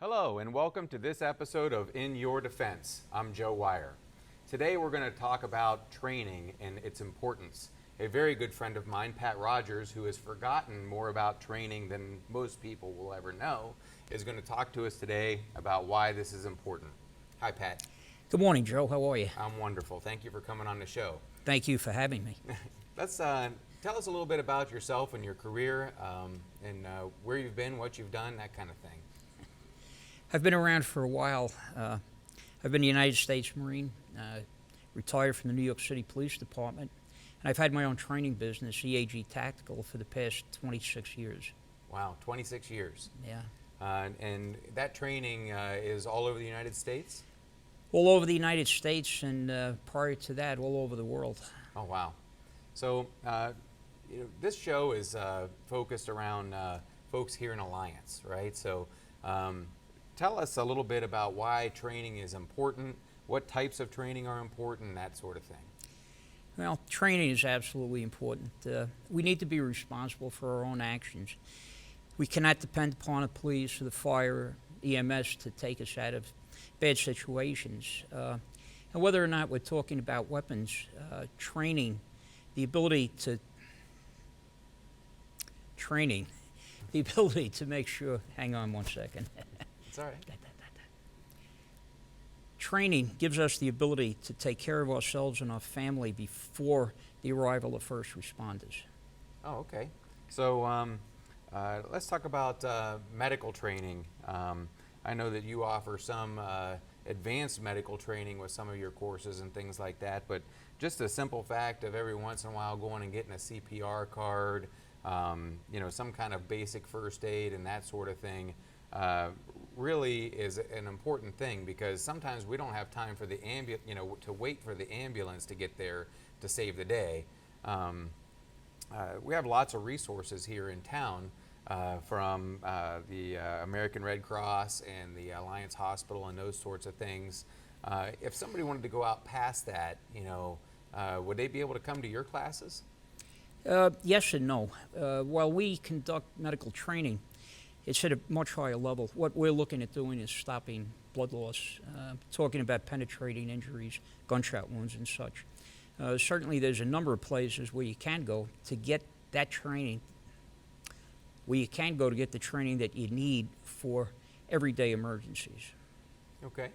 Hello and welcome to this episode of In Your Defense. I'm Joe Wire. Today we're going to talk about training and its importance. A very good friend of mine, Pat Rogers, who has forgotten more about training than most people will ever know, is going to talk to us today about why this is important. Hi, Pat. Good morning, Joe. How are you? I'm wonderful. Thank you for coming on the show. Thank you for having me. Let's tell us a little bit about yourself and your career and where you've been, what you've done, that kind of thing. I've been around for a while. I've been a United States Marine, retired from the New York City Police Department, and I've had my own training business, EAG Tactical, for the past 26 years. Wow, 26 years. Yeah. And that training is all over the United States? All over the United States, and prior to that, all over the world. Oh, wow. So this show is focused around folks here in Alliance, right? So tell us a little bit about why training is important, what types of training are important, that sort of thing. Well, training is absolutely important. We need to be responsible for our own actions. We cannot depend upon the police or the fire, EMS to take us out of bad situations. And whether or not we're talking about weapons, training, the ability to make sure, hang on one second. It's all right. Training gives us the ability to take care of ourselves and our family before the arrival of first responders. Oh, okay. So let's talk about medical training. I know that you offer some advanced medical training with some of your courses and things like that, but just the simple fact of every once in a while going and getting a CPR card, some kind of basic first aid and that sort of thing, really is an important thing, because sometimes we don't have time for the to wait for the ambulance to get there to save the day. We have lots of resources here in town from the American Red Cross and the Alliance Hospital and those sorts of things. If somebody wanted to go out past that, would they be able to come to your classes? Yes and no. While we conduct medical training, it's at a much higher level. What we're looking at doing is stopping blood loss, talking about penetrating injuries, gunshot wounds and such. Certainly there's a number of places where you can go to get that training, get the training that you need for everyday emergencies. Okay.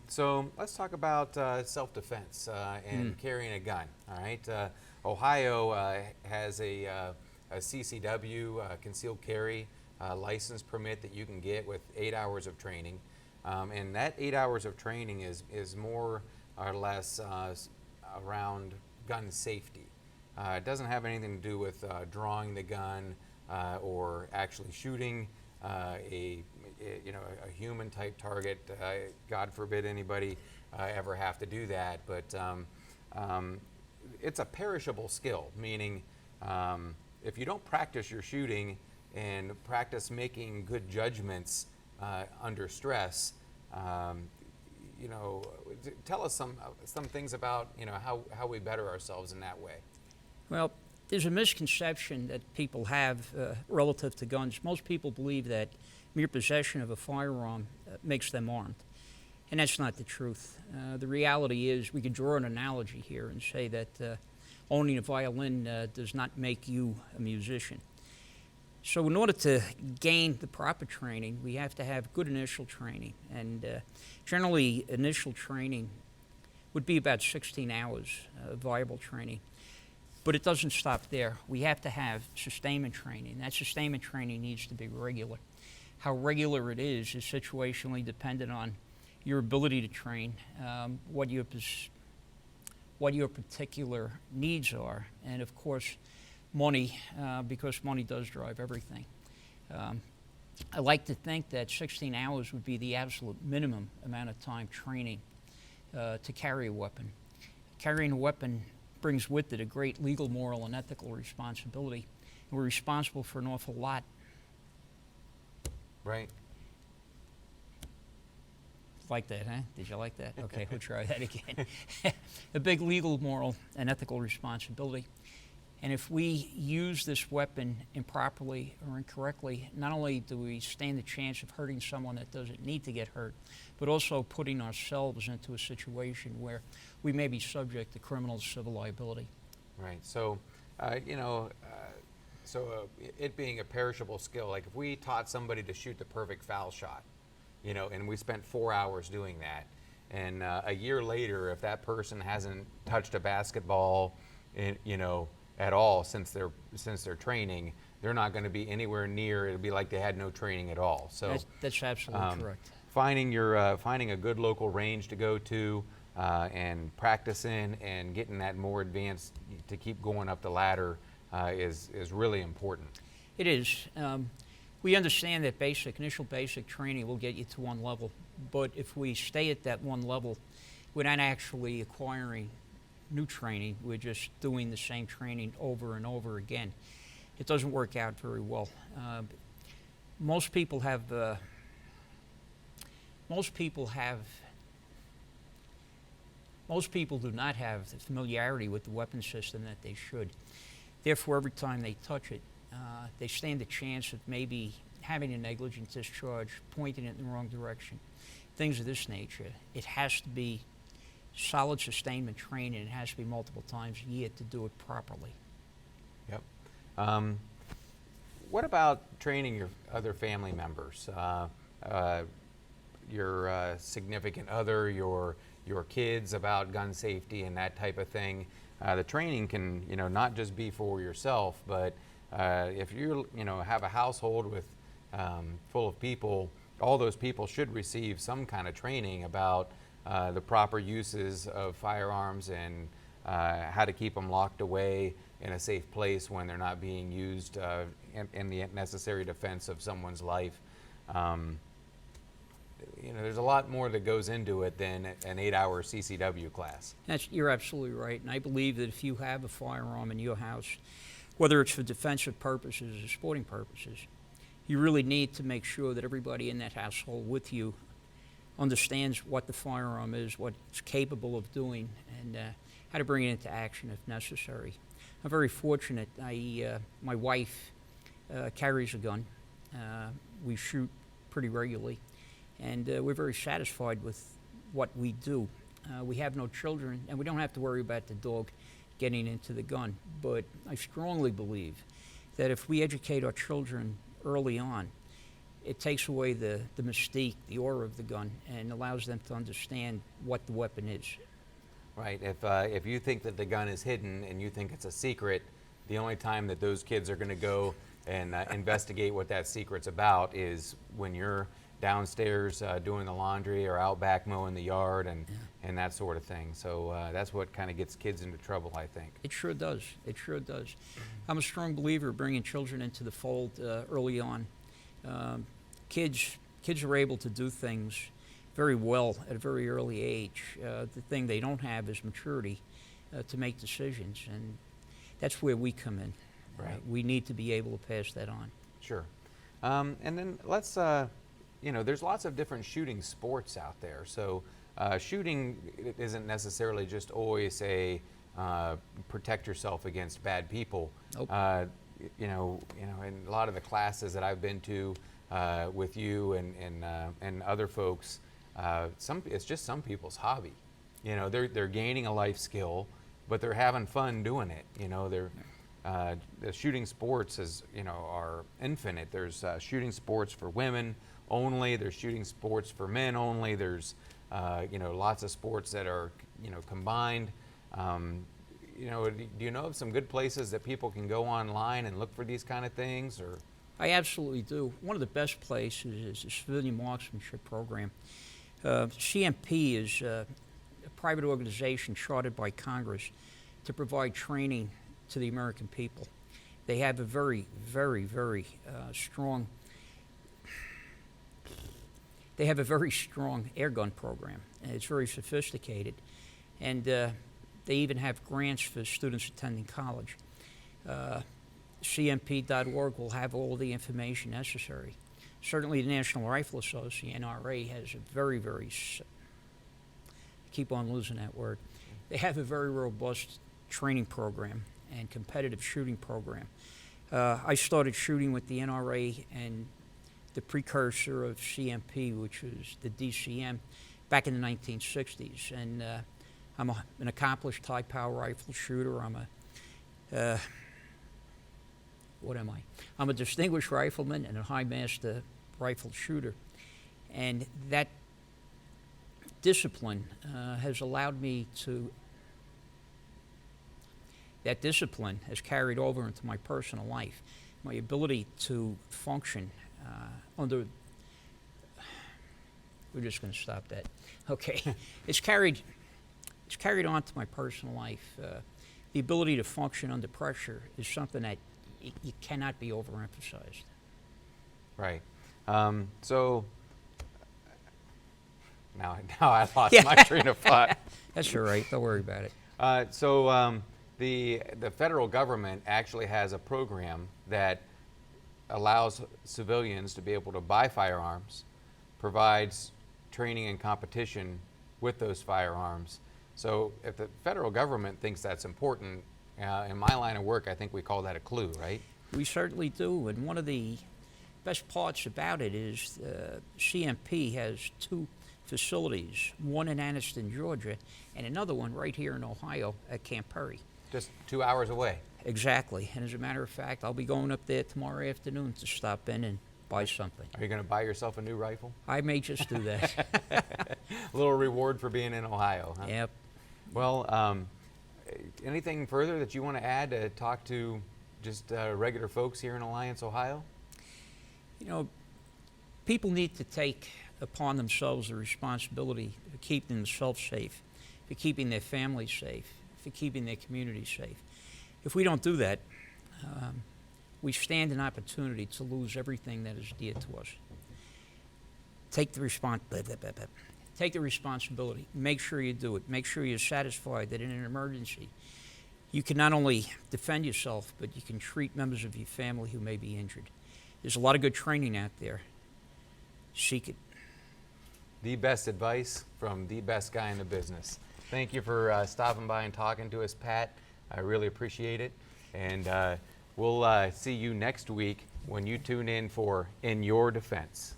So let's talk about self-defense and carrying a gun. All right. Ohio has a CCW, concealed carry license permit that you can get with 8 hours of training. And that 8 hours of training is more or less around gun safety. It doesn't have anything to do with drawing the gun or actually shooting a human type target. God forbid anybody ever have to do that, but it's a perishable skill, meaning if you don't practice your shooting and practice making good judgments under stress, tell us some things about how we better ourselves in that way. Well, there's a misconception that people have relative to guns. Most people believe that mere possession of a firearm makes them armed, and that's not the truth. The reality is, we could draw an analogy here and say that owning a violin does not make you a musician. So in order to gain the proper training, we have to have good initial training, and generally initial training would be about 16 hours of viable training. But it doesn't stop there. We have to have sustainment training. That sustainment training needs to be regular. How regular it is situationally dependent on your ability to train, what your particular needs are, and of course, money, because money does drive everything. I like to think that 16 hours would be the absolute minimum amount of time training to carry a weapon. Carrying a weapon brings with it a great legal, moral, and ethical responsibility. And we're responsible for an awful lot. Right. Like that, huh? Did you like that? Okay, we'll try that again. A big legal, moral, and ethical responsibility. And if we use this weapon improperly or incorrectly, not only do we stand the chance of hurting someone that doesn't need to get hurt, but also putting ourselves into a situation where we may be subject to criminal civil liability. Right. So, it being a perishable skill, like if we taught somebody to shoot the perfect foul shot, and we spent 4 hours doing that, and a year later, if that person hasn't touched a basketball, at all since their training, they're not going to be anywhere near. It'll be like they had no training at all. So that's absolutely correct. Finding a good local range to go to and practicing and getting that more advanced to keep going up the ladder is really important. It is. We understand that initial basic training will get you to one level, but if we stay at that one level, we're not actually acquiring new training. We're just doing the same training over and over again. It doesn't work out very well. Most people do not have the familiarity with the weapon system that they should. Therefore, every time they touch it, they stand a chance of maybe having a negligent discharge, pointing it in the wrong direction, things of this nature. It has to be solid sustainment training. It has to be multiple times a year to do it properly. Yep. What about training your other family members, your significant other, your kids about gun safety and that type of thing? The training can, not just be for yourself, but if you, have a household with full of people, all those people should receive some kind of training about the proper uses of firearms and how to keep them locked away in a safe place when they're not being used in the necessary defense of someone's life. There's a lot more that goes into it than an 8-hour CCW class. You're absolutely right, and I believe that if you have a firearm in your house, whether it's for defensive purposes or sporting purposes, you really need to make sure that everybody in that household with you understands what the firearm is, what it's capable of doing, and how to bring it into action if necessary. I'm very fortunate. My wife carries a gun. We shoot pretty regularly, and we're very satisfied with what we do. We have no children, and we don't have to worry about the dog getting into the gun. But I strongly believe that if we educate our children early on, it takes away the mystique, the aura of the gun, and allows them to understand what the weapon is. Right. If you think that the gun is hidden and you think it's a secret, the only time that those kids are going to go and investigate what that secret's about is when you're downstairs doing the laundry or out back mowing the yard and that sort of thing. So that's what kind of gets kids into trouble, I think. It sure does. It sure does. I'm a strong believer of bringing children into the fold early on. Kids are able to do things very well at a very early age. The thing they don't have is maturity to make decisions, and that's where we come in. Right. We need to be able to pass that on. Sure. And then let's, there's lots of different shooting sports out there. So shooting isn't necessarily just always a protect yourself against bad people. Nope. In a lot of the classes that I've been to with you and other folks, it's just some people's hobby. They're gaining a life skill, but they're having fun doing it. The shooting sports are infinite. There's shooting sports for women only. There's shooting sports for men only. There's lots of sports that are combined. Do you know of some good places that people can go online and look for these kind of things? Or I absolutely do. One of the best places is the Civilian Marksmanship Program. CMP is a private organization chartered by Congress to provide training to the American people. They have a very, very, very strong air gun program. And it's very sophisticated. And they even have grants for students attending college. CMP.org will have all the information necessary. Certainly the National Rifle Association, NRA, has a very, very, keep on losing that word, they have a very robust training program, and competitive shooting program. I started shooting with the NRA and the precursor of CMP, which was the DCM, back in the 1960s. And I'm an accomplished high-power rifle shooter. What am I? I'm a distinguished rifleman and a high master rifle shooter. And that discipline has allowed me to, that discipline has carried over into my personal life. My ability to function under, we're just going to stop that. Okay, it's carried on to my personal life. The ability to function under pressure is something that you cannot be overemphasized. Right. So now I lost Yeah. my train of thought. That's all right. Don't worry about it. The federal government actually has a program that allows civilians to be able to buy firearms, provides training and competition with those firearms. So if the federal government thinks that's important, in my line of work, I think we call that a clue, right? We certainly do. And one of the best parts about it is CMP has two facilities, one in Anniston, Georgia, and another one right here in Ohio at Camp Perry. Just 2 hours away. Exactly. And as a matter of fact, I'll be going up there tomorrow afternoon to stop in and buy something. Are you going to buy yourself a new rifle? I may just do that. A little reward for being in Ohio, huh? Yep. Well, anything further that you want to add to talk to just regular folks here in Alliance, Ohio? You know, people need to take upon themselves the responsibility for keeping themselves safe, for keeping their families safe, for keeping their communities safe. If we don't do that, we stand an opportunity to lose everything that is dear to us. Take the responsibility. Make sure you do it. Make sure you're satisfied that in an emergency, you can not only defend yourself, but you can treat members of your family who may be injured. There's a lot of good training out there. Seek it. The best advice from the best guy in the business. Thank you for stopping by and talking to us, Pat. I really appreciate it. And we'll see you next week when you tune in for In Your Defense.